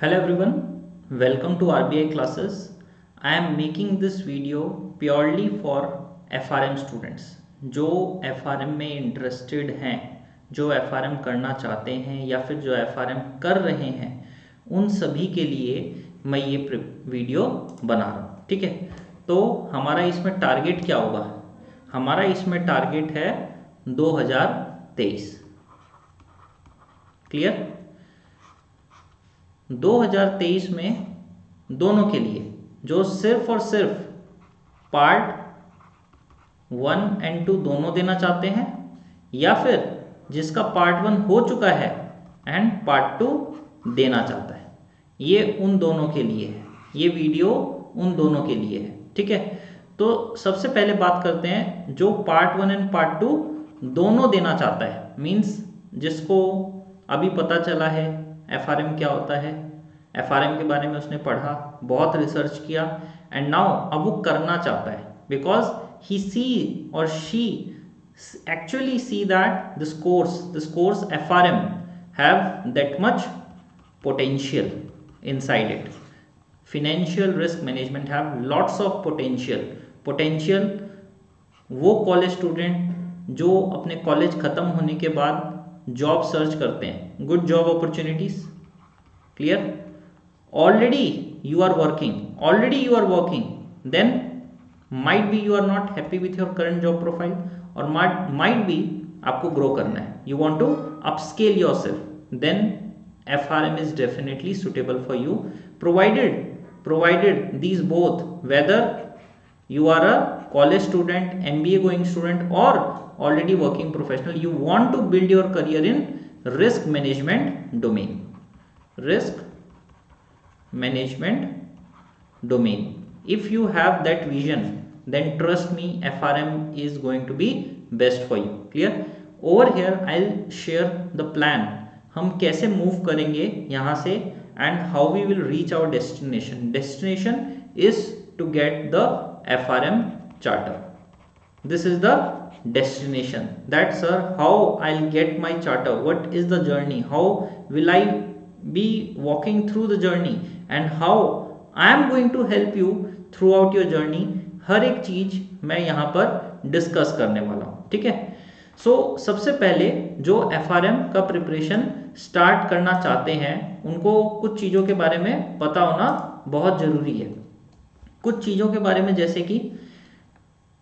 Hello everyone, welcome to RBI classes. I am making this video purely for FRM students जो FRM में interested हैं, जो FRM करना चाहते हैं या फिर जो FRM कर रहे हैं, उन सभी के लिए मैं ये वीडियो बना रहा हूँ। ठीक है, तो हमारा इसमें टारगेट क्या होगा? हमारा इसमें टारगेट है 2023। क्लियर? 2023 में दोनों के लिए जो सिर्फ और सिर्फ पार्ट 1 एंड 2 दोनों देना चाहते हैं या फिर जिसका पार्ट 1 हो चुका है एंड पार्ट 2 देना चाहता है, ये उन दोनों के लिए है। ये वीडियो उन दोनों के लिए है। ठीक है, तो सबसे पहले बात करते हैं जो पार्ट 1 एंड पार्ट 2 दोनों देना चाहता है, मीन्स जिसको अभी पता चला है FRM क्या होता है, FRM के बारे में उसने पढ़ा, बहुत रिसर्च किया एंड नाउ अब वो करना चाहता है बिकॉज ही सी और she actually see that this course FRM have that much potential inside it. Financial risk management have lots of potential वो कॉलेज स्टूडेंट जो अपने कॉलेज खत्म होने के बाद जॉब सर्च करते हैं, good job opportunities. Clear? already you are working, then might be you are not happy with your current job profile or might be आपको ग्रो करना है, you want to upscale yourself, then FRM is definitely suitable for you, provided these both, whether you are a college student, MBA going student or already working professional, you want to build your career in risk management domain. If you have that vision, then trust me, FRM is going to be best for you. Clear? Over here I'll share the plan, हम कैसे move करेंगे यहाँ से and how we will reach our destination is to get the FRM charter. This is the destination, that sir how I'll get my charter, what is the journey, how will I be walking through the journey and how I am going to help you throughout your journey. हर एक चीज मैं यहाँ पर discuss करने वाला हूँ। ठीक है, सो सबसे पहले जो FRM का प्रिपरेशन स्टार्ट करना चाहते हैं उनको कुछ चीज़ों के बारे में पता होना बहुत ज़रूरी है। कुछ चीज़ों के बारे में, जैसे कि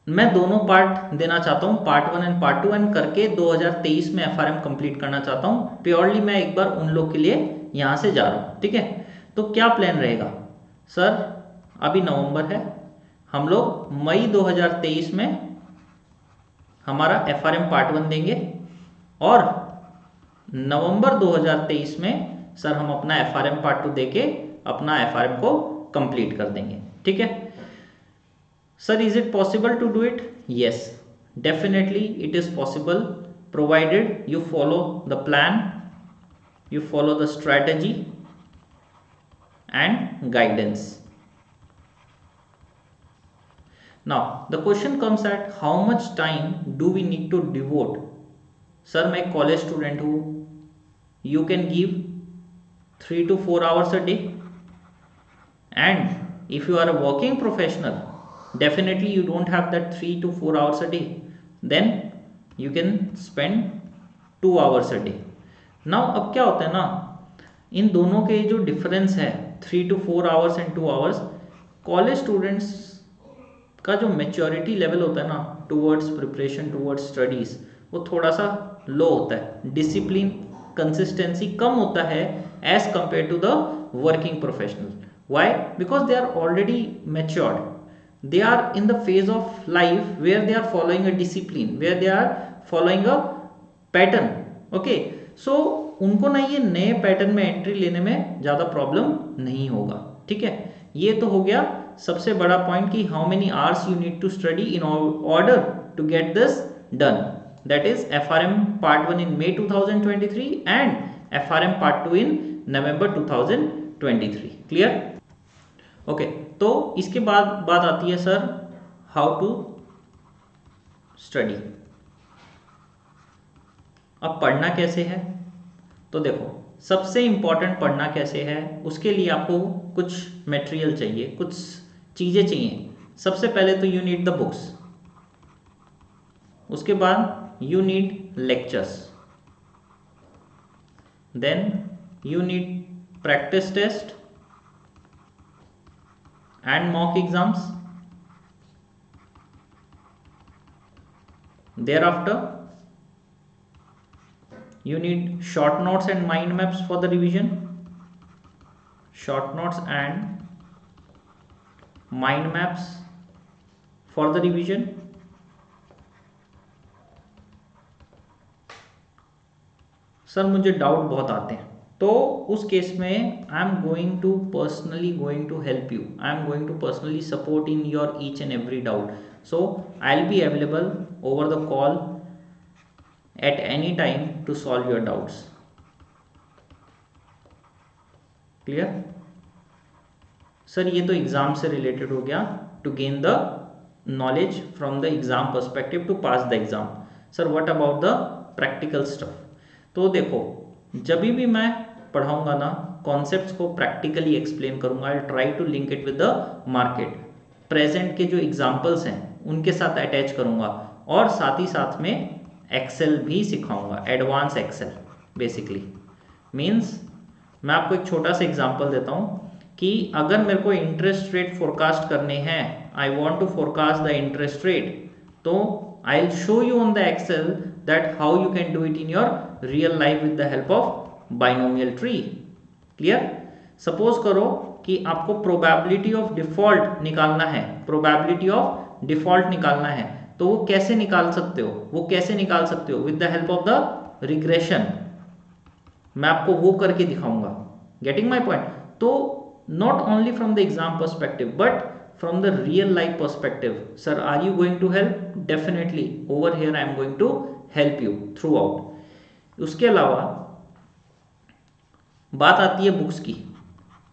मैं दोनों पार्ट देना चाहता हूँ, पार्ट 1 एंड पार्ट 2, एंड करके 2023 में FRM कंप्लीट करना चाहता हूँ। प्योरली मैं एक बार उन लोग के लिए यहाँ से जा रहा हूँ। ठीक है, तो क्या प्लान रहेगा? सर अभी नवंबर है, हम लोग मई 2023 में हमारा FRM पार्ट 1 देंगे और नवंबर 2023 में सर हम अपना FRM पार्ट 2 देके अपना FRM को कंप्लीट कर देंगे। ठीक है sir, is it possible to do it? Yes, definitely it is possible, provided you follow the plan, you follow the strategy and guidance. Now the question comes at how much time do we need to devote? Sir मैं college student हूँ, you can give 3 to 4 hours a day, and if you are a working professional, definitely you don't have that 3 to 4 hours a day, then you can spend 2 hours a day. Now अब क्या होता है ना, इन दोनों के जो difference है 3 to 4 hours and 2 hours, college students का जो मैच्योरिटी लेवल होता है ना टूवर्ड्स प्रिपरेशन, टूवर्ड्स स्टडीज, वो थोड़ा सा लो होता है, डिसिप्लिन, कंसिस्टेंसी कम होता है as compare to the working professional. Why? Because they are already matured, they are in the phase of life where they are following a discipline, where they are following a pattern. Okay, सो उनको ना ये नए pattern में entry लेने में ज़्यादा problem नहीं होगा. ठीक है, ये तो हो गया सबसे बड़ा पॉइंट कि how many hours you need to study in order to get this done. That is FRM part 1 in May 2023 and FRM part 2 in November 2023. Clear? Okay, तो इसके बाद बात आती है सर हाउ टू स्टडी. अब पढ़ना कैसे है? तो देखो, सबसे इंपॉर्टेंट पढ़ना कैसे है, उसके लिए आपको कुछ मटेरियल चाहिए, कुछ चीज़ें चाहिए। सबसे पहले तो यू नीड द बुक्स, उसके बाद you need lectures, then you need practice test and mock exams, thereafter you need short notes and mind maps for the revision, short notes and mind maps for the revision. Sir मुझे doubt बहुत आते हैं, तो उस case में I am going to personally going to help you, I am going to personally support in your each and every doubt. So I will be available over the call at any time to solve your doubts. Clear? Sir ये तो exam से related हो गया, to gain the knowledge from the exam perspective to pass the exam. Sir what about the practical stuff? तो देखो, जब भी मैं पढ़ाऊंगा ना, कॉन्सेप्ट्स को प्रैक्टिकली एक्सप्लेन करूंगा. I try to link it with the market. Present के जो एग्जाम्पल्स हैं उनके साथ अटैच करूंगा, और साथ ही साथ में एक्सेल भी सिखाऊंगा, एडवांस एक्सेल. बेसिकली मीन्स मैं आपको एक छोटा सा एग्जांपल देता हूँ कि अगर मेरे को इंटरेस्ट रेट फोरकास्ट करने हैं, I want to forecast the interest rate, तो I will show you on the Excel that how you can do it in your real life with the help of binomial tree. Clear? Suppose करो कि आपको probability of default निकालना है, probability of default निकालना है, तो वो कैसे निकाल सकते हो? वो कैसे निकाल सकते हो? With the help of the regression. मैं आपको वो करके दिखाऊंगा. Getting my point? तो not only from the exam perspective but from the real life perspective. Sir are you going to help? Definitely. Over here I am going to help you throughout. उसके अलावा बात आती है books की,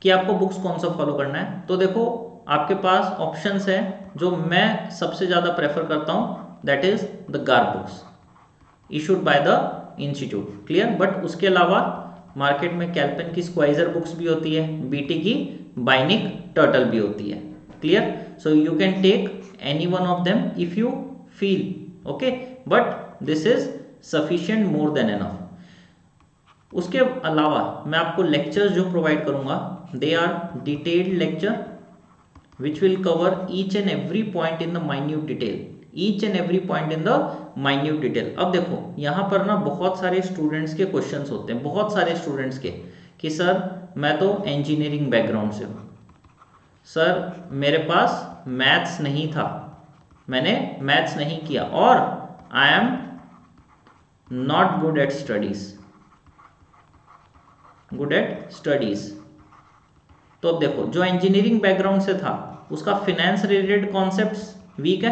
कि आपको books कौन सा फॉलो करना है. तो देखो, आपके पास ऑप्शंस है जो मैं सबसे ज़्यादा प्रेफर करता हूँ, that is the Garg books issued by the institute. Clear? But उसके अलावा मार्केट में कैल्पेन की स्क्वाइजर बुक्स भी होती है, बीटी की बाइनिक टर्टल भी होती है. Clear? So you can take any one of them if you feel okay, but this is sufficient, more than enough. उसके अलावा मैं आपको लेक्चर्स जो प्रोवाइड करूंगा, they are detailed lecture which will cover each and every point in the minute detail, each and every point in the minute detail. अब देखो यहाँ पर ना बहुत सारे स्टूडेंट्स के क्वेश्चंस होते हैं, बहुत सारे स्टूडेंट्स के, कि सर मैं तो इंजीनियरिंग बैकग्राउंड से हूँ, सर मेरे पास मैथ्स नहीं था, मैंने मैथ्स नहीं किया, और I am not good at studies, good at studies. तो अब देखो, जो इंजीनियरिंग बैकग्राउंड से था उसका फिनेंस रिलेटेड कॉन्सेप्ट्स वीक है,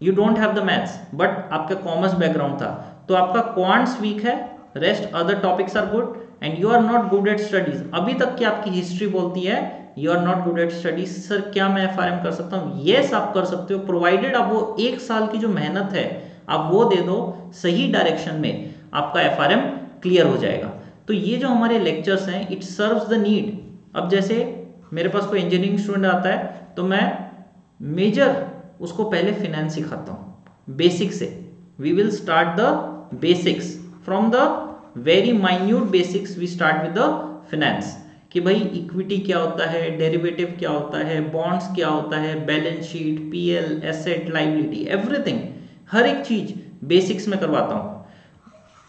you don't have the maths, but आपका कॉमर्स बैकग्राउंड था तो आपका क्वांट्स वीक है, rest other topics are good, and you are not good at studies. अभी तक की आपकी हिस्ट्री बोलती है you are not good at studies. Sir क्या मैं एफआरएम कर सकता हूँ? यस, आप कर सकते हो, प्रोवाइडेड आप वो एक साल की जो मेहनत है आप वो दे दो सही डायरेक्शन में, आपका एफआरएम क्लियर हो जाएगा. तो ये जो हमारे लेक्चर्स हैं, इट सर्व्स द नीड. अब जैसे मेरे पास कोई इंजीनियरिंग स्टूडेंट आता है तो मैं मेजर उसको पहले फिनेंस सिखाता हूँ बेसिक से. We will start the basics from the very minute basics. We start with the finance, कि भाई इक्विटी क्या होता है, डेरिवेटिव क्या होता है, बॉन्ड्स क्या होता है, balance sheet, PL, asset, liability, everything, हर एक चीज बेसिक्स में करवाता हूँ.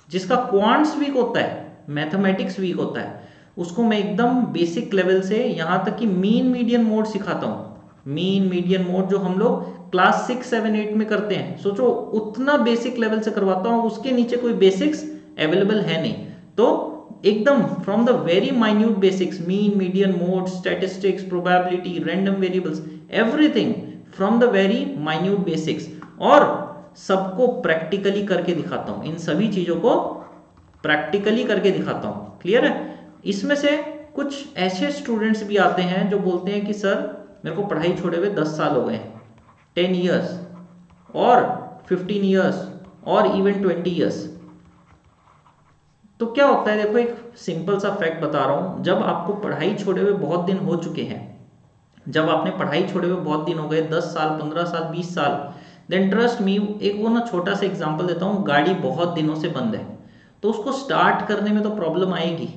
जिसका क्वांट्स वीक होता है, मैथमेटिक्स वीक होता है, उसको मैं एकदम बेसिक लेवल से यहाँ तक कि मीन मीडियन मोड सिखाता हूँ. मीन मीडियन मोड जो हम लोग क्लास 6, 7, 8 में करते हैं, सोचो उतना बेसिक लेवल से करवाता हूँ, उसके नीचे कोई बेसिक्स अवेलेबल है नहीं. तो एकदम from the very minute basics, mean median mode, statistics, probability, random variables, everything from the very minute basics, और सबको प्रैक्टिकली करके दिखाता हूँ. इन सभी चीजों को प्रैक्टिकली करके दिखाता हूँ. क्लियर है? इसमें से कुछ ऐसे स्टूडेंट्स भी आते हैं जो बोलते हैं कि सर मेरे को पढ़ाई छोड़े हुए 10 साल हो गए, 10 ईयर्स और 15 ईयर्स और इवन 20 ईयर्स. तो क्या होता है, देखो एक सिंपल सा फैक्ट बता रहा हूँ, जब आपको पढ़ाई छोड़े हुए बहुत दिन हो चुके हैं, जब आपने पढ़ाई छोड़े हुए बहुत दिन हो गए, 10 साल 15 साल 20 साल, देन ट्रस्ट मी, एक वो ना छोटा सा एग्जांपल देता हूँ, गाड़ी बहुत दिनों से बंद है तो उसको स्टार्ट करने में तो प्रॉब्लम आएगी,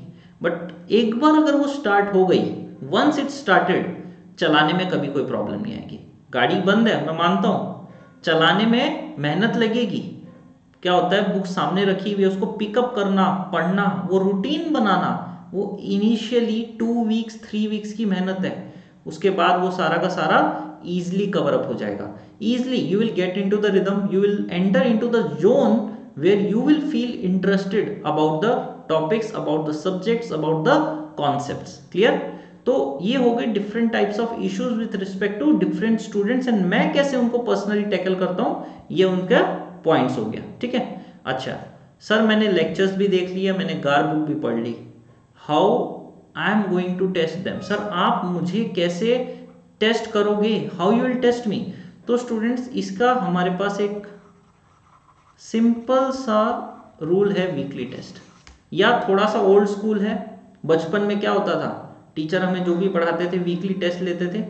बट एक बार अगर वो स्टार्ट हो गई, वंस इट स्टार्टेड, चलाने में कभी कोई प्रॉब्लम नहीं आएगी। गाड़ी बंद है मैं मानता हूँ, चलाने में मेहनत लगेगी, क्या होता है बुक सामने रखी हुई है, उसको पिकअप करना, पढ़ना, वो रूटीन बनाना, वो इनिशियली 2 वीक्स 3 वीक्स की मेहनत है, उसके बाद वो सारा का सारा easily कवर अप हो जाएगा। easily you will get into the rhythm, you will enter into the zone where you will feel interested about the topics, about the subjects, about the concepts, clear। तो ये हो गए different types of issues with respect to different students, and मैं कैसे उनको personally tackle करता हूँ, ये उनका पॉइंट्स हो गया, ठीक है। अच्छा सर, मैंने लेक्चर्स भी देख लिया, मैंने गार बुक भी पढ़ ली, how I am going to test them, sir आप मुझे कैसे टेस्ट करोगे, how you will test me. तो स्टूडेंट्स, इसका हमारे पास एक सिंपल सा रूल है, वीकली टेस्ट, या थोड़ा सा ओल्ड स्कूल है। बचपन में क्या होता था, टीचर हमें जो भी पढ़ाते थे वीकली टेस्ट लेते थे,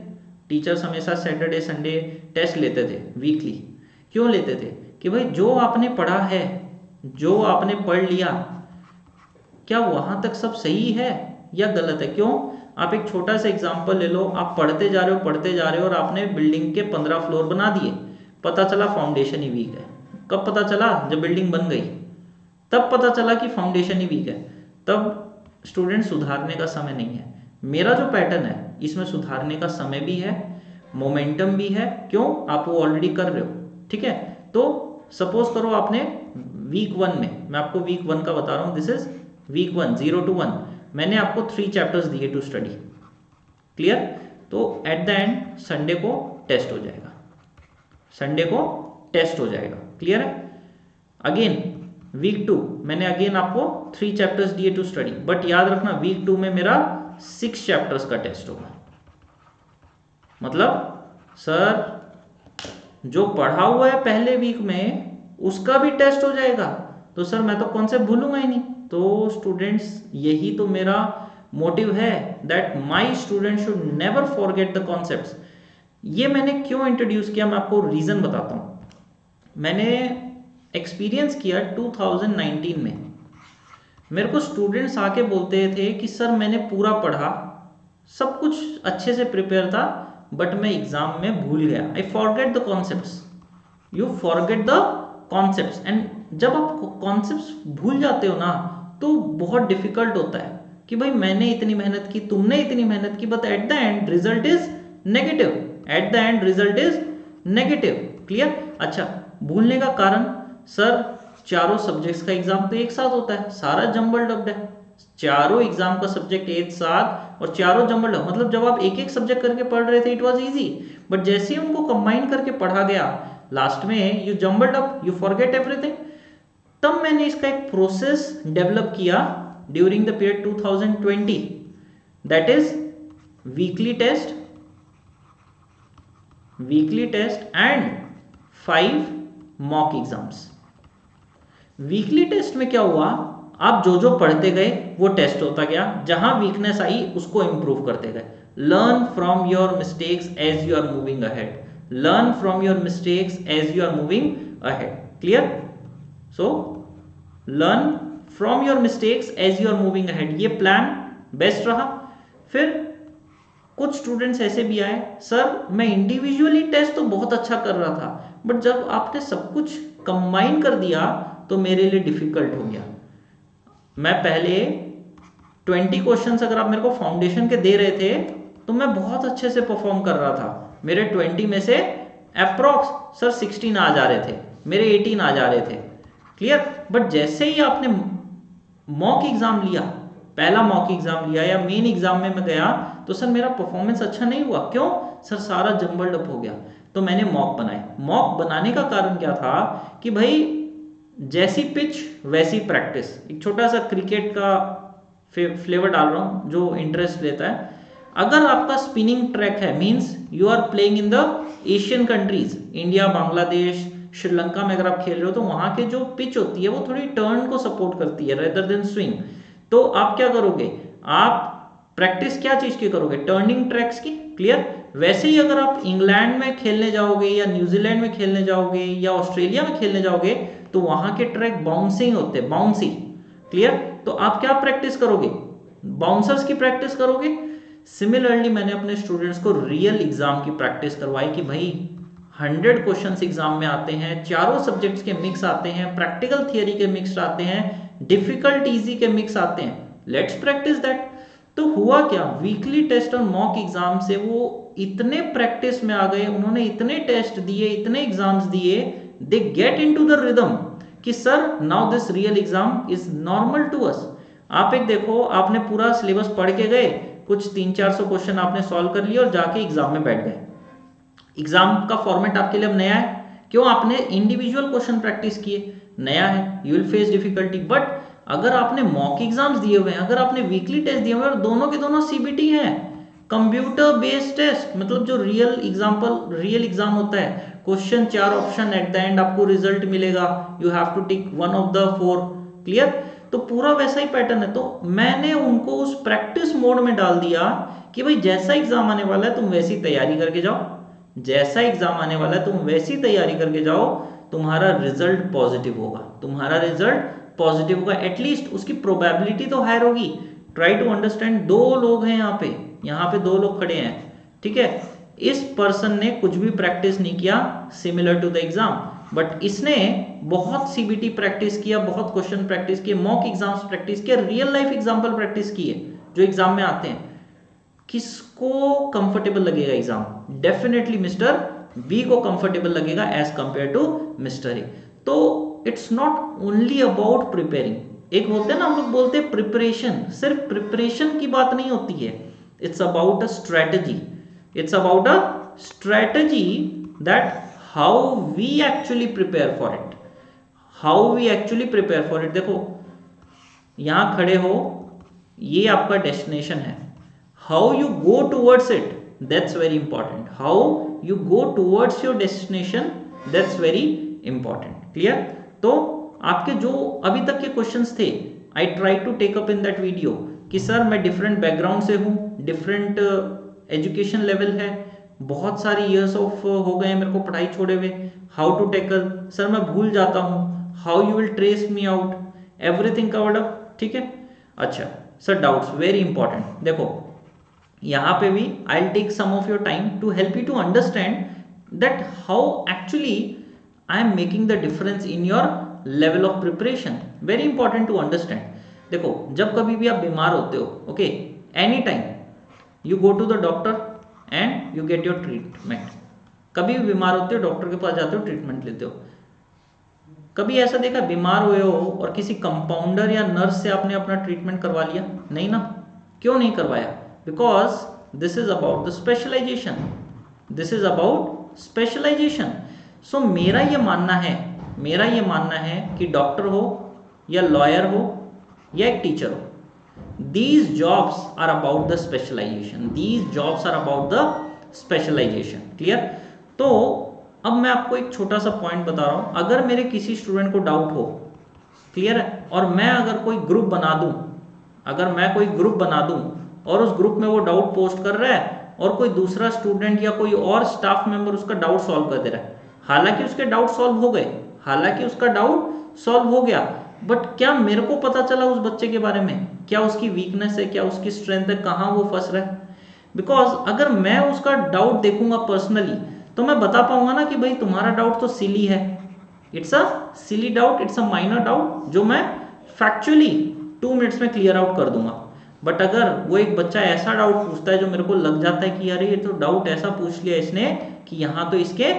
टीचर्स हमेशा सैटरडे संडे टेस्ट लेते थे वीकली। क्यों लेते थे, कि भाई जो आपने पढ़ा है, जो आपने पढ़ लिया, क्या वहां तक सब सही है या गलत है। क्यों, आप एक छोटा सा एग्जांपल ले लो, आप पढ़ते जा रहे हो पढ़ते जा रहे हो और आपने बिल्डिंग के 15 फ्लोर बना दिए, पता चला फाउंडेशन ही वीक है। कब पता चला, जब बिल्डिंग बन गई, तब पता चला कि फाउंडेशन ही वीक है। तब स्टूडेंट सुधारने का समय नहीं है। मेरा जो पैटर्न है इसमें सुधारने का समय भी है, मोमेंटम भी है। क्यों, आप वो ऑलरेडी कर रहे हो, ठीक है। तो सपोज करो आपने वीक 1 में, मैं आपको वीक 1 का बता रहा हूँ, दिस इज वीक 1 0 to 1, मैंने आपको 3 चैप्टर्स दिए टू स्टडी, क्लियर। तो एट द एंड संडे को टेस्ट हो जाएगा, संडे को टेस्ट हो जाएगा, क्लियर है। अगेन वीक 2 मैंने अगेन आपको 3 चैप्टर्स दिए टू स्टडी, बट याद रखना वीक 2 में मेरा 6 चैप्टर्स का टेस्ट होगा। मतलब सर जो पढ़ा हुआ है पहले वीक में उसका भी टेस्ट हो जाएगा, तो सर मैं तो कॉन्सेप्ट भूलूंगा ही नहीं। तो स्टूडेंट्स, यही तो मेरा मोटिव है, that my student should never forget the concepts. ये मैंने क्यों इंट्रोड्यूस किया, मैं आपको रीजन बताता हूं। मैंने एक्सपीरियंस किया 2019 में, मेरे को स्टूडेंट्स आके बोलते थे कि सर मैंने पूरा पढ़ा, सब कुछ अच्छे से प्रिपेयर था, बट मैं एग्जाम में भूल गया, I forget the concepts. You forget the concepts, and जब आप कॉन्सेप्ट्स भूल जाते हो ना, तो बहुत डिफिकल्ट होता है कि भाई मैंने इतनी मेहनत की, तुमने इतनी मेहनत की, but at the and result is negative, eight the and result is negative, clear. अच्छा, भूलने का कारण, सर चारों सब्जेक्ट्स का एग्जाम तो एक साथ होता है, सारा जंबल डब्ड है, चारों एग्जाम का सब्जेक्ट एक साथ और चारों जंबल डब्ड, मतलब जब आप एक एक सब्जेक्ट करके पढ़ रहे थे इट वाज इजी, बट जैसे ही उनको कंबाइन करके पढ़ा गया, लास्ट में you jumbled up, you forget everything. तब मैंने इसका एक प्रोसेस डेवलप किया during the period 2020, that is weekly test and 5 mock exams. Weekly test में क्या हुआ, आप जो जो पढ़ते गए वो टेस्ट होता गया, जहां वीकनेस आई उसको इंप्रूव करते गए। Learn from your mistakes as you are moving ahead, learn from your mistakes as you are moving ahead, clear. So learn from your mistakes as you are moving ahead, ये plan best रहा। फिर कुछ students ऐसे भी आए, sir मैं individually test तो बहुत अच्छा कर रहा था, बट जब आपने सब कुछ कंबाइन कर दिया तो मेरे लिए डिफिकल्ट हो गया। मैं पहले 20 क्वेश्चंस अगर आप मेरे को फाउंडेशन के दे रहे थे तो मैं बहुत अच्छे से परफॉर्म कर रहा था, मेरे 20 में से अप्रॉक्स सर 16 आ जा रहे थे, मेरे 18 आ जा रहे थे, क्लियर। बट जैसे ही आपने मॉक एग्जाम लिया, पहला मॉक एग्जाम लिया या मेन एग्जाम में मैं गया, तो सर मेरा परफॉर्मेंस अच्छा नहीं हुआ। क्यों, सर सारा जंबल्ड अप हो गया। तो मैंने मॉक बनाए। मॉक बनाने का कारण क्या था कि भाई जैसी पिच वैसी प्रैक्टिस, एक छोटा सा क्रिकेट का फ्लेवर डाल रहा हूं जो इंटरेस्ट लेता है। अगर आपका स्पिनिंग ट्रैक है, means you are playing in the Asian countries, India, Bangladesh Sri Lanka में अगर आप खेल रहे हो तो वहां के जो पिच होती है वो थोड़ी टर्न को सपोर्ट करती है रेदर देन स्विंग। तो आप क्या करोगे, आप प्रैक्टिस क्या चीज की करोगे, टर्निंग ट्रैक्स की। क्लियर। वैसे ही अगर आप इंग्लैंड में खेलने जाओगे या न्यूजीलैंड में खेलने जाओगे या ऑस्ट्रेलिया में खेलने जाओगे तो वहां के ट्रैक बाउंसिंग होते हैं, बाउंसी। क्लियर। तो आप क्या प्रैक्टिस करोगे, बाउंसर्स की प्रैक्टिस करोगे। सिमिलरली मैंने अपने स्टूडेंट्स को रियल एग्जाम की प्रैक्टिस करवाई कि भाई 100 क्वेश्चंस एग्जाम में आते हैं, चारों सब्जेक्ट्स के मिक्स आते हैं, प्रैक्टिकल थियरी के मिक्स आते हैं, डिफिकल्ट इजी के मिक्स आते हैं, लेट्स प्रैक्टिस दैट। तो हुआ क्या, वीकली टेस्ट और मॉक एग्जाम से वो इतने प्रैक्टिस में आ गए, उन्होंने इतने टेस्ट दिए, इतने एग्जाम्स दिए, they get into the rhythm कि sir now this real exam is normal to us. आप एक देखो, आपने पूरा सिलेबस पढ़ के गए, कुछ 300-400 क्वेश्चन आपने सॉल्व कर लिए और जाके एग्जाम में बैठ गए। एग्जाम का फॉर्मेट आपके लिए अब नया है, क्यों, आपने इंडिविजुअल क्वेश्चन प्रैक्टिस किए, नया है, you will face difficulty. But अगर आपने मॉक एग्जाम्स दिए हुए हैं, अगर आपने वीकली टेस्ट दिए हुए हैं और दोनों के दोनों सीबीटी हैं, कंप्यूटर बेस्ड टेस्ट, मतलब जो रियल एग्जाम होता है, question 4 option, at the end आपको रिजल्ट मिलेगा, you have to tick one of the 4। Clear. तो पूरा वैसा ही पैटर्न है। तो मैंने उनको उस प्रैक्टिस मोड में डाल दिया कि भाई जैसा एग्जाम आने वाला है तुम वैसी तैयारी करके जाओ, जैसा एग्जाम आने वाला है तुम वैसी तैयारी करके जाओ, तुम्हारा रिजल्ट पॉजिटिव होगा, तुम्हारा रिजल्ट पॉजिटिव होगा, एटलीस्ट उसकी प्रोबेबिलिटी तो हायर होगी। ट्राई टू अंडरस्टैंड, 2 लोग हैं यहाँ पे 2 लोग खड़े हैं, ठीक है। इस पर्सन ने कुछ भी प्रैक्टिस नहीं किया similar to the exam, but इसने बहुत सीबीटी प्रैक्टिस किया, बहुत क्वेश्चन प्रैक्टिस किए, मॉक एग्जाम्स प्रैक्टिस किया, रियल लाइफ एग्जाम्पल प्रैक्टिस किए जो एग्जाम में आते हैं। किसको कंफर्टेबल लगेगा एग्जाम, डेफिनेटली मिस्टर बी को कंफर्टेबल लगेगा as compare to mister A. तो it's not only about preparing, एक होते हैं ना हम लोग बोलते हैं प्रिपरेशन, सिर्फ प्रिपरेशन की बात नहीं होती है, it's about a strategy, it's about a strategy that how we actually prepare for it, how we actually prepare for it. देखो यहां खड़े हो, ये आपका डेस्टिनेशन है, how you go towards it, that's very important, how you go towards your destination, that's very important. Clear. तो आपके जो अभी तक के क्वेश्चंस थे, I try to take up in that video कि सर मैं डिफरेंट बैकग्राउंड से हूँ, डिफरेंट एजुकेशन लेवल है, बहुत सारी ईयर्स ऑफ हो गए मेरे को पढ़ाई छोड़े हुए, हाउ टू टैकल, सर मैं भूल जाता हूँ, how you will trace me out, everything covered up, ठीक है। अच्छा सर, डाउट्स वेरी इंपॉर्टेंट। देखो यहाँ पे भी I will take some of your time to help you to understand that how actually I am making the difference in your level of preparation, very important to understand. देखो जब कभी भी आप बीमार होते हो, okay, any time you go to the doctor and you get your treatment, कभी भी बीमार होते हो डॉक्टर के पास जाते हो, ट्रीटमेंट लेते हो। कभी ऐसा देखा बीमार हुए हो और किसी कंपाउंडर या नर्स से आपने अपना ट्रीटमेंट करवा लिया? नहीं ना। क्यों नहीं करवाया? Because this is about the specialization, this is about specialization. So मेरा ये मानना है कि डॉक्टर हो या लॉयर हो या एक टीचर हो, these jobs are about the specialization, these jobs are about the specialization। Clear. तो अब मैं आपको एक छोटा सा पॉइंट बता रहा हूं, अगर मेरे किसी स्टूडेंट को डाउट हो, क्लियर है, और मैं अगर कोई ग्रुप बना दूं, अगर मैं कोई ग्रुप बना दूं और उस ग्रुप में वो डाउट पोस्ट कर रहा है और कोई दूसरा स्टूडेंट या कोई और स्टाफ मेंबर उसका डाउट सॉल्व कर दे रहा है, हालांकि उसके डाउट सॉल्व हो गए, हालांकि उसका डाउट सॉल्व हो गया, बट क्या मेरे को पता चला उस बच्चे के बारे में, क्या उसकी वीकनेस है, क्या उसकी स्ट्रेंथ है, कहाँ वो फंस रहा है? बिकॉज अगर मैं उसका डाउट देखूंगा पर्सनली तो मैं बता पाऊंगा ना कि भाई तुम्हारा डाउट तो सिली है, it's a silly doubt, it's a minor doubt, जो मैं फैक्चुअली 2 मिनट्स में क्लियर आउट कर दूंगा। बट अगर वो एक बच्चा ऐसा डाउट पूछता है जो मेरे को लग जाता है कि अरे ये तो डाउट ऐसा पूछ लिया इसने कि यहाँ तो इसके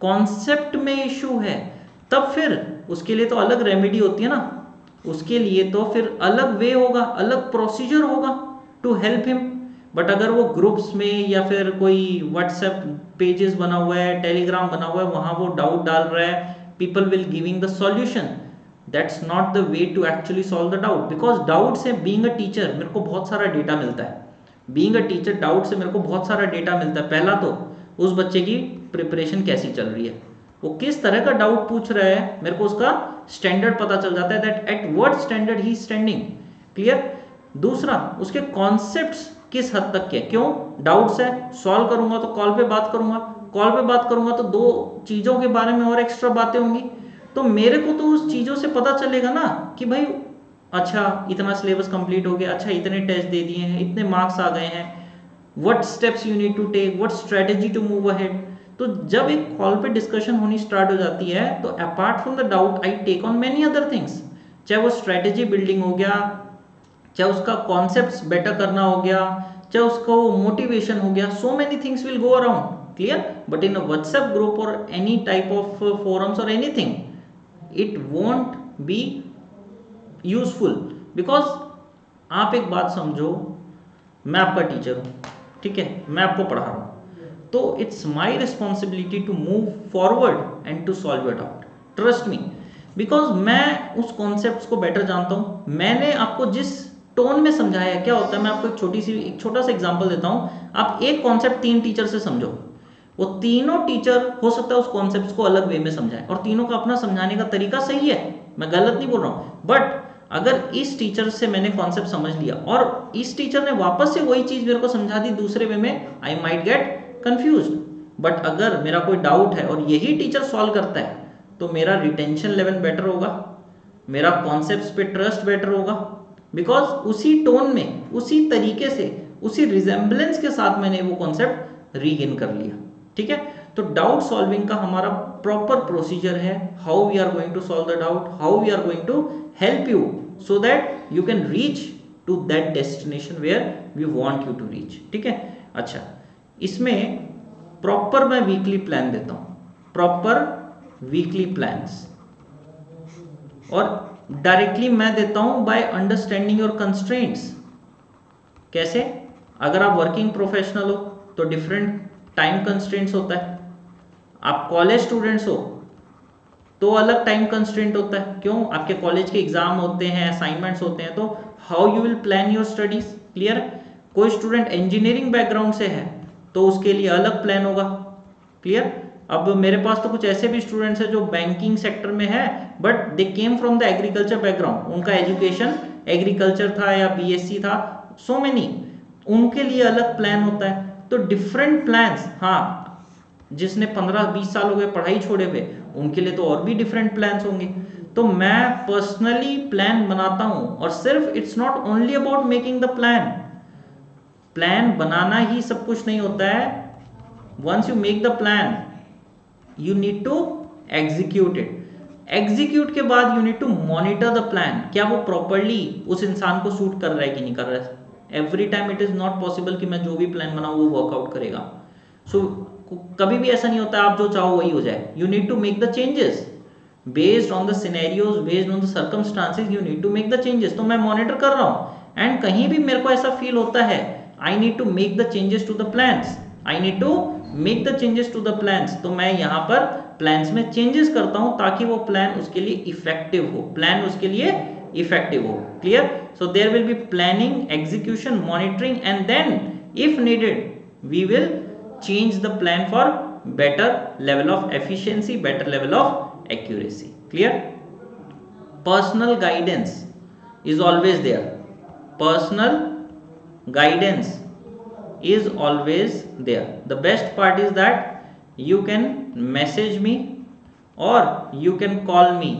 कॉन्सेप्ट में इशू है, तब फिर उसके लिए तो अलग रेमेडी होती है ना, उसके लिए तो फिर अलग वे होगा, अलग प्रोसीजर होगा टू हेल्प हिम। बट अगर वो ग्रुप्स में या फिर कोई व्हाट्सएप पेजेस बना हुआ है, टेलीग्राम बना हुआ है, वहां वो डाउट डाल रहा है, people will giving the solution, that's not the way to actually solve the doubt. Because doubt से बीइंग अ टीचर मेरे को बहुत सारा डेटा मिलता है, बीइंग अ टीचर डाउट से मेरे को बहुत सारा डेटा मिलता है। पहला तो उस बच्चे की प्रिपरेशन कैसी चल रही है, वो किस तरह का डाउट पूछ रहा है, मेरे को उसका स्टैंडर्ड पता चल जाता है, that at what standard he standing. Clear. दूसरा, उसके कॉन्सेप्ट्स किस हद तक के, क्यों डाउट्स है, सॉल्व करूंगा तो कॉल पे बात करूंगा, कॉल पे बात करूंगा तो दो चीजों के बारे में और एक्स्ट्रा बातें होंगी, तो मेरे को तो उस चीजों से पता चलेगा ना कि भाई अच्छा इतना सिलेबस कंप्लीट हो गया, अच्छा इतने टेस्ट दे दिए हैं, इतने मार्क्स आ गए हैं, what steps you need to take, what strategy to move ahead. तो जब एक कॉल पे डिस्कशन होनी स्टार्ट हो जाती है तो apart from the doubt I take on many other things, चाहे वो स्ट्रेटेजी बिल्डिंग हो गया, चाहे उसका कॉन्सेप्ट्स बेटर करना हो गया, चाहे उसको मोटिवेशन हो गया, so many things will go around. Clear. But in a WhatsApp group और any type of forums or anything, it won't be useful, because आप एक बात समझो, मैं आपका टीचर हूं, ठीक है, मैं आपको पढ़ा रहा हूं, तो it's my responsibility to move forward and to solve your doubt, trust me, because मैं उस कॉन्सेप्ट को बेटर जानता हूं। मैंने आपको जिस टोन में समझाया, क्या होता है, मैं आपको एक छोटा सा एग्जांपल देता हूं। आप एक कॉन्सेप्ट 3 टीचर से समझो, वो तीनों टीचर हो सकता है उस कॉन्सेप्ट को अलग वे में समझाएं, और तीनों का अपना समझाने का तरीका सही है, मैं गलत नहीं बोल रहा हूं, बट अगर इस टीचर से मैंने कॉन्सेप्ट समझ लिया और इस टीचर ने वापस से वही चीज मेरे को समझा दी दूसरे वे में, I might get confused. But अगर मेरा कोई डाउट है और यही टीचर सॉल्व करता है, तो मेरा रिटेंशन लेवल बेटर होगा, मेरा कॉन्सेप्ट्स पे ट्रस्ट बेटर होगा, बिकॉज उसी टोन में, उसी तरीके से, उसी रिजेम्बलेंस के साथ मैंने वो कॉन्सेप्ट रीगेन कर लिया। ठीक है, तो डाउट सॉल्विंग का हमारा प्रॉपर प्रोसीजर है, how we are going to solve the doubt, how we are going to help you so that you can reach to that destination where we want you to reach। ठीक है, अच्छा, इसमें proper मैं weekly plan देता हूं, proper weekly plans, और directly मैं देता हूं बाय अंडरस्टैंडिंग योर कंस्ट्रेंट्स। कैसे? अगर आप वर्किंग प्रोफेशनल हो तो डिफरेंट टाइम कंस्ट्रेंट्स होता है, आप कॉलेज स्टूडेंट्स हो तो अलग टाइम कंस्ट्रेंट होता है, क्यों, आपके कॉलेज के एग्जाम होते हैं, असाइनमेंट्स होते हैं, तो how you will plan your studies. Clear. कोई स्टूडेंट इंजीनियरिंग बैकग्राउंड से है तो उसके लिए अलग प्लान होगा। क्लियर। अब मेरे पास तो कुछ ऐसे भी स्टूडेंट्स हैं जो बैंकिंग सेक्टर में है, but they came from the agriculture background, उनका एजुकेशन एग्रीकल्चर था या बीएससी था, सो मेनी, उनके लिए अलग प्लान होता है। तो डिफरेंट प्लान्स, हाँ, जिसने 15-20 साल हो गए पढ़ाई छोड़े हुए, उनके लिए तो और भी डिफरेंट प्लान्स होंगे। तो मैं पर्सनली प्लान बनाता हूं, और सिर्फ it's not only about making the plan, plan बनाना ही सब कुछ नहीं होता है। Once you make the plan you need to execute it, execute के बाद you need to monitor the plan, क्या वो प्रॉपरली उस इंसान को सूट कर रहा है कि नहीं कर रहा है। Every time it is not possible कि मैं जो भी प्लान बनाऊं वो वर्कआउट करेगा। सो कभी भी ऐसा नहीं होता आप जो चाहो वही हो जाए, you need to make the changes based on the scenarios, based on the circumstances, you need to make the changes. तो मैं मॉनिटर कर रहा हूं, एंड कहीं भी मेरे को ऐसा फील होता है I need to make the changes to the plans, I need to make the changes to the plans, तो मैं यहाँ पर प्लान्स में चेंजेस करता हूं ताकि वो प्लान उसके लिए इफेक्टिव हो, प्लान उसके लिए इफेक्टिव हो। Clear. So there will be planning, execution, monitoring, and then if needed we will change the plan for better level of efficiency, better level of accuracy। Clear? Personal guidance is always there, personal guidance is always there। The best part is that you can message me or you can call me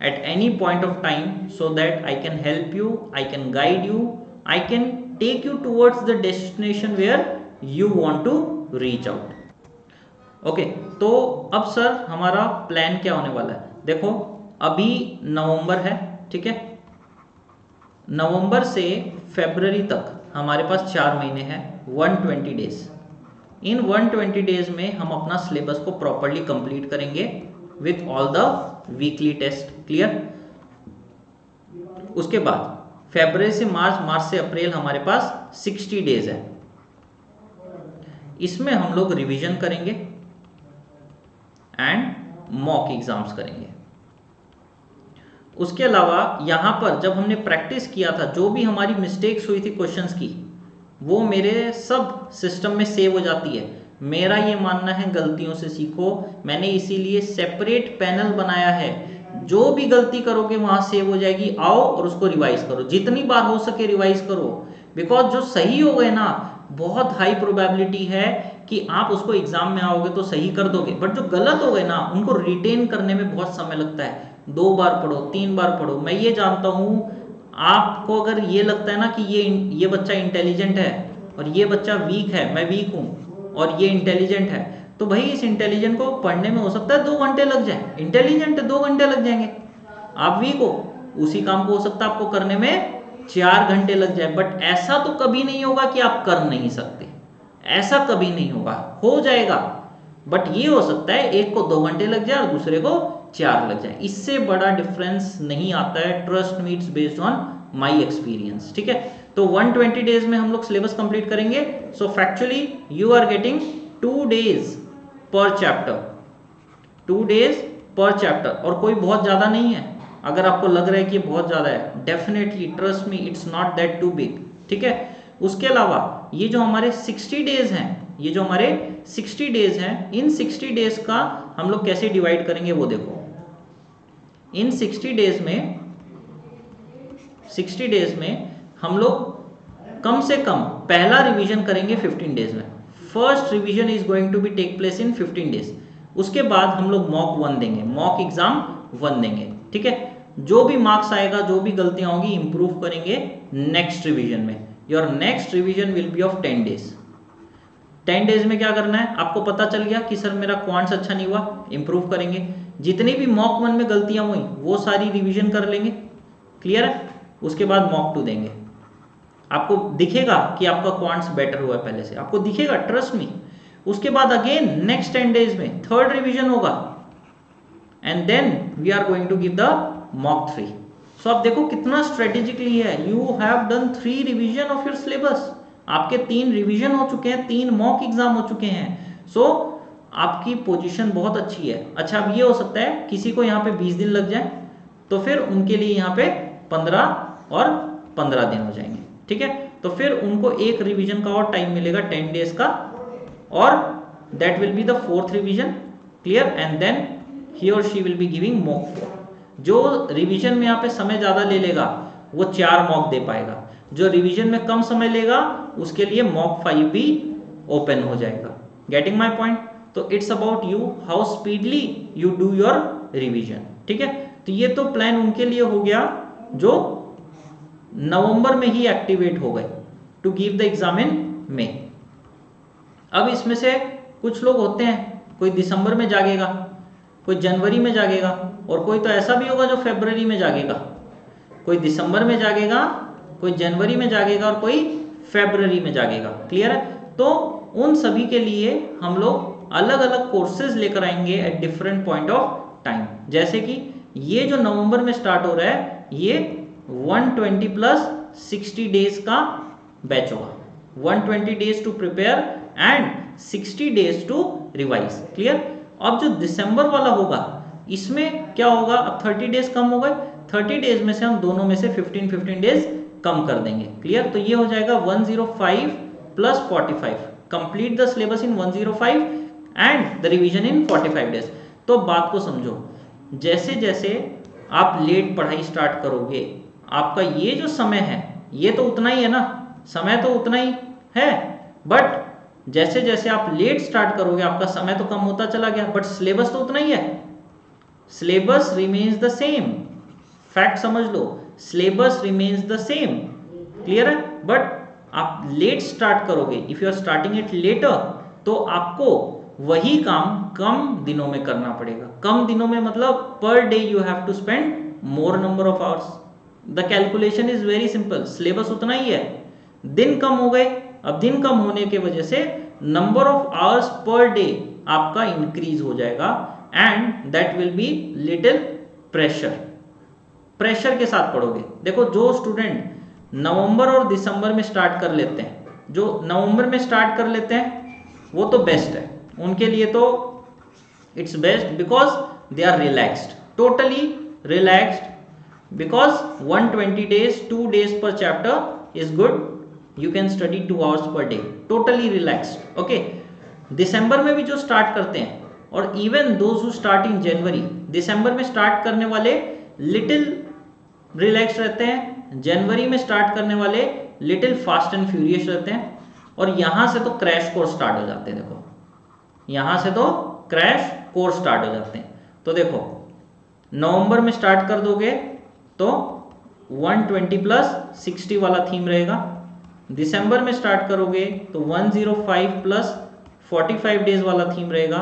at any point of time so that I can help you, I can guide you, I can take you towards the destination where you want to reach out. Okay, तो अब sir हमारा plan क्या होने वाला है? देखो अभी नवंबर है, ठीक है, नवंबर से फरवरी तक हमारे पास 4 महीने हैं, 120 डेज। इन 120 डेज में हम अपना सिलेबस को प्रॉपरली कंप्लीट करेंगे with all the weekly test. Clear. उसके बाद फरवरी से मार्च, मार्च से अप्रैल हमारे पास 60 डेज है, इसमें हम लोग रिवीजन करेंगे एंड मॉक एग्जाम्स करेंगे। उसके अलावा यहां पर जब हमने प्रैक्टिस किया था, जो भी हमारी मिस्टेक्स हुई थी क्वेश्चंस की, वो मेरे सब सिस्टम में सेव हो जाती है। मेरा ये मानना है गलतियों से सीखो। मैंने इसीलिए सेपरेट पैनल बनाया है, जो भी गलती करोगे वहां सेव हो जाएगी, आओ और उसको रिवाइज करो, जितनी बार हो सके रिवाइज करो। बिकॉज जो सही हो गए ना, बहुत हाई प्रोबेबिलिटी है कि आप उसको एग्जाम में आओगे तो सही कर दोगे, बट जो गलत हो गए ना उनको रिटेन करने में बहुत समय लगता है। 2 बार पढ़ो, 3 बार पढ़ो। मैं ये जानता हूँ, आपको अगर ये लगता है ना कि ये बच्चा इंटेलिजेंट है और ये बच्चा वीक है, मैं वीक हूँ और ये इंटेलिजेंट है, तो भाई इस इंटेलिजेंट को पढ़ने में हो सकता है 2 घंटे लग जाए, इंटेलिजेंट है 2 घंटे लग जाएंगे। आप वीक हो, उसी काम को हो सकता है आपको करने में 4 घंटे लग जाए। बट ऐसा तो कभी नहीं होगा कि आप कर नहीं सकते, ऐसा कभी नहीं होगा, हो जाएगा। बट ये हो सकता है एक को 2 घंटे लग जाए और दूसरे को 4 लग जाए, इससे बड़ा डिफरेंस नहीं आता है। Trust me, it's based on my experience. ठीक है, तो 120 डेज में हम लोग सिलेबस कंप्लीट करेंगे। So factually you are getting 2 days per chapter, 2 days per chapter, और कोई बहुत ज्यादा नहीं है। अगर आपको लग रहा है कि बहुत ज्यादा है, definitely trust me, it's not that too big. ठीक है, उसके अलावा ये जो हमारे 60 डेज हैं, ये जो हमारे 60 डेज हैं, इन 60 डेज का हम लोग कैसे डिवाइड करेंगे वो देखो। इन 60 डेज में, 60 डेज में हम लोग कम से कम पहला रिवीजन करेंगे 15 डेज में। First revision is going to be take place in 15 days. उसके बाद हम लोग मॉक 1 देंगे, मॉक एग्जाम 1 देंगे। ठीक है, जो भी मार्क्स आएगा, जो भी गलतियां होंगी, इंप्रूव करेंगे नेक्स्ट रिवीजन में। Your next revision will be of 10 days. 10 days में क्या करना है, आपको पता चल गया कि सर मेरा क्वांट्स अच्छा नहीं हुआ, इंप्रूव करेंगे। जितनी भी मॉक 1 में गलतियां हुई वो सारी रिवीजन कर लेंगे, क्लियर है। उसके बाद मॉक 2 देंगे, आपको दिखेगा कि आपका क्वांट्स बेटर हुआ है पहले से, आपको दिखेगा, ट्रस्ट मी। उसके बाद अगेन नेक्स्ट 10 डेज में थर्ड रिवीजन होगा, and then we are going to give the mock 3। सो आप देखो कितना स्ट्रेटेजिकली है। You have done 3 revision of your syllabus, आपके 3 रिवीजन हो चुके हैं, 3 मॉक एग्जाम हो चुके हैं। सो आपकी पोजीशन बहुत अच्छी है। अच्छा, अब ये हो सकता है किसी को यहाँ पे 20 दिन लग जाए, तो फिर उनके लिए यहाँ पे 15 और 15 दिन हो जाएंगे। ठीक है, तो फिर उनको एक रिवीजन का और टाइम मिलेगा 10 डेज का, और that will be the 4th revision, clear. And then he और she will be giving mock 4। जो रिवीजन में यहाँ पे समय ज्यादा ले लेगा वो 4 मॉक दे पाएगा, जो रिवीजन में कम समय लेगा उसके लिए मॉक 5 भी ओपन हो जाएगा। Getting my point. तो it's about you, how speedily you do your revision. ठीक है, तो ये तो प्लान उनके लिए हो गया जो नवंबर में ही एक्टिवेट हो गए to give the exam in May. अब इसमें से कुछ लोग होते हैं, कोई दिसंबर में जागेगा, कोई जनवरी में जागेगा, और कोई तो ऐसा भी होगा जो फरवरी में जागेगा। कोई दिसंबर में जागेगा, कोई जनवरी में जागेगा, और कोई फरवरी में जागेगा, क्लियर है। तो उन सभी के लिए हम लोग अलग अलग कोर्सेज लेकर आएंगे at different point of time. जैसे कि ये जो नवंबर में स्टार्ट हो रहा है, ये 120 प्लस 60 डेज का बैच होगा। 120 days to prepare and 60 days to revise, clear. अब जो दिसंबर वाला होगा, इसमें क्या होगा, अब 30 डेज कम हो गए, 30 डेज में से हम दोनों में से 15 डेज कम कर देंगे, क्लियर। तो ये हो जाएगा 105 plus 45, complete the syllabus in 105 and the revision in 45 days. तो बात को समझो, जैसे जैसे आप लेट पढ़ाई स्टार्ट करोगे, आपका ये जो समय है ये तो उतना ही है ना, समय तो उतना ही है, बट जैसे जैसे आप लेट स्टार्ट करोगे आपका समय तो कम होता चला गया, बट सिलेबस तो उतना ही है। Syllabus remains the same, fact समझ लो, syllabus remains the same, clear है। बट आप लेट स्टार्ट करोगे, if you are starting it later, तो आपको वही काम कम दिनों में करना पड़ेगा। कम दिनों में मतलब per day you have to spend more number of hours. The calculation is very simple, syllabus उतना ही है, दिन कम हो गए। अब दिन कम होने के वजह से number of hours per day आपका इंक्रीज हो जाएगा, and that will be little pressure. Pressure के साथ पढ़ोगे। देखो, जो स्टूडेंट नवंबर और दिसंबर में स्टार्ट कर लेते हैं, जो नवंबर में स्टार्ट कर लेते हैं वो तो बेस्ट है, उनके लिए तो it's best, because they are relaxed, totally relaxed, because 120 days 2 days per chapter is good. You can study 2 hours per day, totally relaxed, okay. दिसंबर में भी जो स्टार्ट करते हैं, और even those who start in January, दिसंबर में start करने वाले लिटिल रिलैक्स रहते हैं, जनवरी में स्टार्ट करने वाले लिटिल फास्ट एंड फ्यूरियस रहते हैं, और यहां से तो क्रैश कोर्स स्टार्ट हो जाते हैं। देखो यहां से तो क्रैश कोर्स स्टार्ट हो जाते हैं। तो देखो नवंबर में स्टार्ट कर दोगे तो 120 प्लस 60 वाला थीम रहेगा, दिसंबर में स्टार्ट करोगे तो 105 प्लस 45 डेज वाला थीम रहेगा,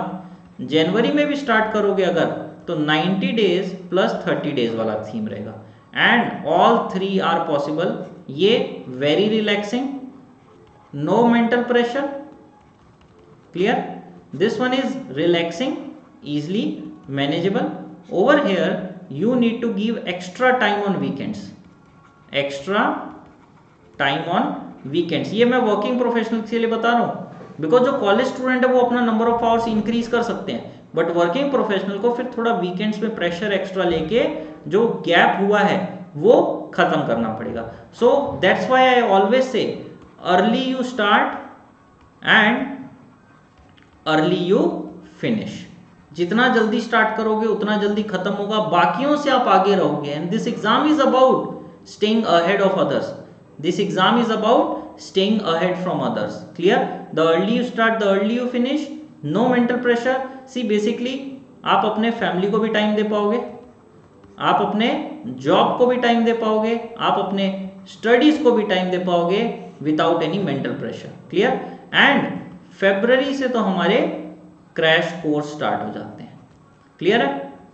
जनवरी में भी स्टार्ट करोगे अगर तो 90 डेज प्लस 30 डेज वाला थीम रहेगा, and all three are possible. ये very relaxing, no mental pressure, clear, this one is relaxing, easily manageable. Over here you need to give extra time on weekends, extra time on weekends। ये मैं working professional के लिए बता रहा हूँ, because जो college student है वो अपना नंबर ऑफ आवर्स इंक्रीज कर सकते हैं, बट वर्किंग प्रोफेशनल को फिर थोड़ा वीकेंड्स में प्रेशर एक्स्ट्रा लेके जो गैप हुआ है वो खत्म करना पड़ेगा। So that's why I always say early you start and early you finish. जितना जल्दी स्टार्ट करोगे उतना जल्दी खत्म होगा, बाकियों से आप आगे रहोगे। And this exam is about staying ahead of others, this exam is about staying ahead from others, clear. The early you start the early you finish, no mental pressure. See basically आप अपने family को भी time दे पाओगे, आप अपने job को भी टाइम दे पाओगे, आप अपने स्टडीज को भी टाइम दे पाओगे without any mental pressure, clear. And फरवरी से तो हमारे क्रैश कोर्स स्टार्ट हो जाते हैं, क्लियर है।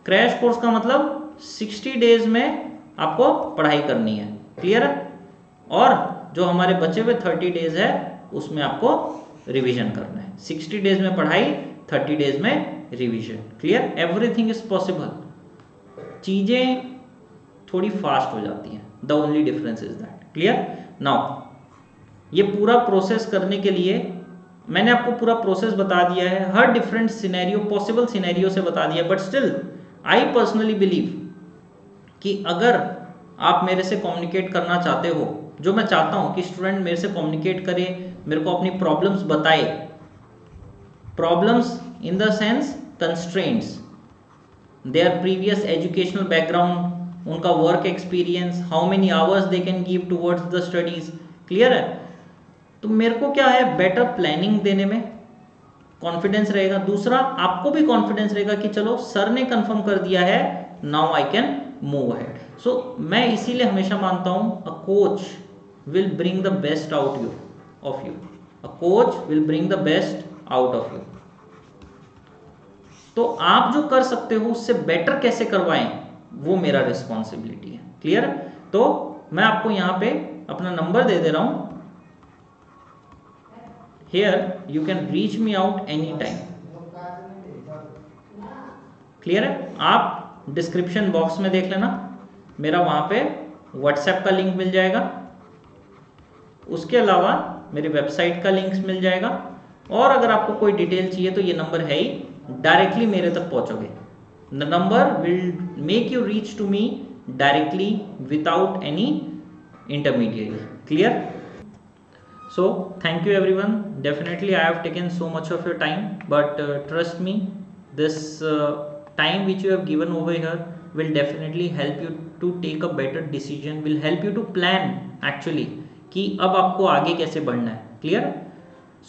क्रैश कोर्स का मतलब 60 डेज में आपको पढ़ाई करनी है, क्लियर है, और जो हमारे बचे हुए 30 डेज है उसमें आपको रिवीजन करना है। 60 डेज में पढ़ाई, 30 डेज में revision, clear. Everything is possible, चीजें थोड़ी फास्ट हो जाती हैं, the only difference is that, clear. Now ये पूरा प्रोसेस करने के लिए मैंने आपको पूरा प्रोसेस बता दिया है, हर डिफरेंट सिनेरियो, पॉसिबल सिनेरियो से बता दिया, but still I personally believe कि अगर आप मेरे से कम्युनिकेट करना चाहते हो, जो मैं चाहता हूं कि स्टूडेंट मेरे से कम्युनिकेट करे, मेरे को अपनी प्रॉब्लम्स बताए, problems in the sense constraints, their previous educational background, उनका work experience, how many hours they can give towards the studies, clear है। तो मेरे को क्या है, बेटर प्लानिंग देने में कॉन्फिडेंस रहेगा। दूसरा, आपको भी कॉन्फिडेंस रहेगा कि चलो सर ने कंफर्म कर दिया है, now I can move ahead. So मैं इसीलिए हमेशा मानता हूं a coach will bring the best out of you, a coach will bring the best out of you. तो आप जो कर सकते हो उससे बेटर कैसे करवाएं वो मेरा रिस्पॉन्सिबिलिटी है, क्लियर। तो मैं आपको यहाँ पे अपना नंबर दे दे रहा हूं, here you can reach me out anytime, clear है। आप डिस्क्रिप्शन बॉक्स में देख लेना, मेरा वहां पे व्हाट्सएप का लिंक मिल जाएगा, उसके अलावा मेरी वेबसाइट का लिंक मिल जाएगा, और अगर आपको कोई डिटेल चाहिए तो ये नंबर है ही, डायरेक्टली मेरे तक पहुंचोगे। The number will make you reach to me directly without any intermediate, clear. So thank you everyone, definitely I have taken so much of your time, but trust me, this time which you have given over here will definitely help you to take a better decision, will help you to plan actually कि अब आपको आगे कैसे बढ़ना है, clear।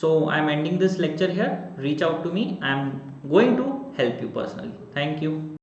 So I am ending this lecture here, reach out to me, I am going to help you personally, thank you।